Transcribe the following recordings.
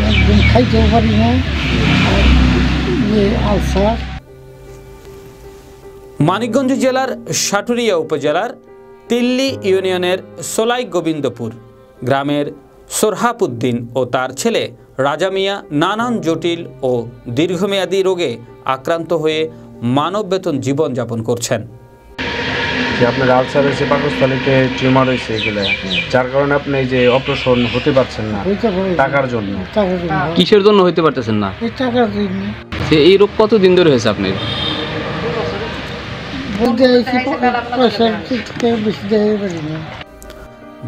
একদিন খাইতেও পারি না, আর আলসার। মানিকগঞ্জ জেলার সাটুরিয়া উপজেলার তিল্লি ইউনিয়নের সোলাই গোবিন্দপুর গ্রামের সোরহাবউদ্দিন ও তার ছেলে রাজা মিয়া নানান জটিল ও দীর্ঘমেয়াদী রোগে আক্রান্ত হয়ে মানব বেতন জীবনযাপন করছেন। আপনার আলসার হয়েছে, পাকস্থলীতে টিউমার হয়েছে, এগুলো যার কারণে আপনি এই যে অপারেশন হতে পারছেন না টাকার জন্য। কিসের জন্য হইতে পারতেছেন না? টাকার জন্য। এই রোগ কতদিন ধরে হয়েছে আপনার?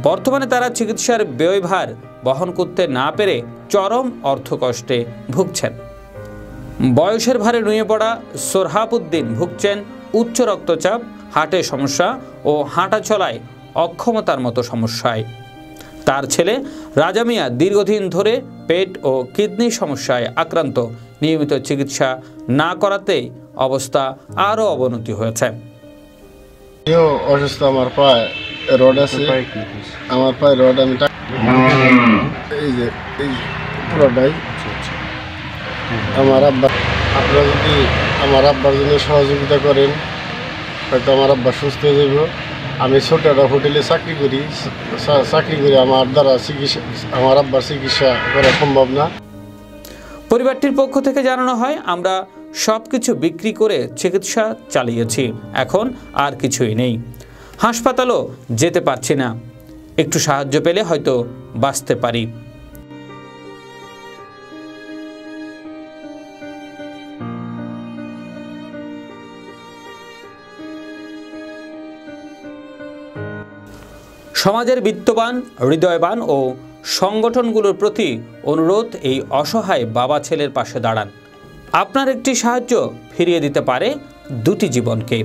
বর্তমানে তারা চিকিৎসার ব্যয়ভার বহন করতে না পেরে চরম অর্থকষ্টে ভুগছেন। বয়সের ভারে নুয়ে পড়া সোরহাবউদ্দিন ভুগছেন উচ্চ রক্তচাপ, হার্টের সমস্যা ও হাঁটা চলায় অক্ষমতার মতো সমস্যায়। তার ছেলে রাজা মিয়া দীর্ঘদিন ধরে পেট ও কিডনি সমস্যায় আক্রান্ত। নিয়মিত চিকিৎসা না করাতেই অবস্থা আরও অবনতি হয়েছে। অসুস্থ, আমার পায়ে রড আছে, আমার পায়ে রড, আমি এই যে পুরোটাই আমার আব্বা। আপনারা যদি আমার আব্বার জন্য সহযোগিতা করেন, হয়তো আমার আব্বা সুস্থ হয়ে যাব। আমি ছোট একটা হোটেলে চাকরি করি, আমার দ্বারা চিকিৎসা, আমার আব্বার চিকিৎসা করা সম্ভব না। পরিবারটির পক্ষ থেকে জানানো হয়, আমরা সব কিছু বিক্রি করে চিকিৎসা চালিয়েছি, এখন আর কিছুই নেই, হাসপাতালও যেতে পারছি না, একটু সাহায্য পেলে হয়তো বাঁচতে পারি। সমাজের বিত্তবান, হৃদয়বান ও সংগঠনগুলোর প্রতি অনুরোধ, এই অসহায় বাবা ছেলের পাশে দাঁড়ান। আপনার একটি সাহায্য ফিরিয়ে দিতে পারে দুটি জীবনকে।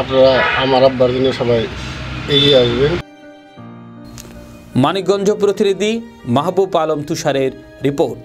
আপনারা আমার আব্বার জন্য সবাই এগিয়ে আসবেন। মানিকগঞ্জ প্রতিনিধি মাহবুব আলম তুষারের রিপোর্ট।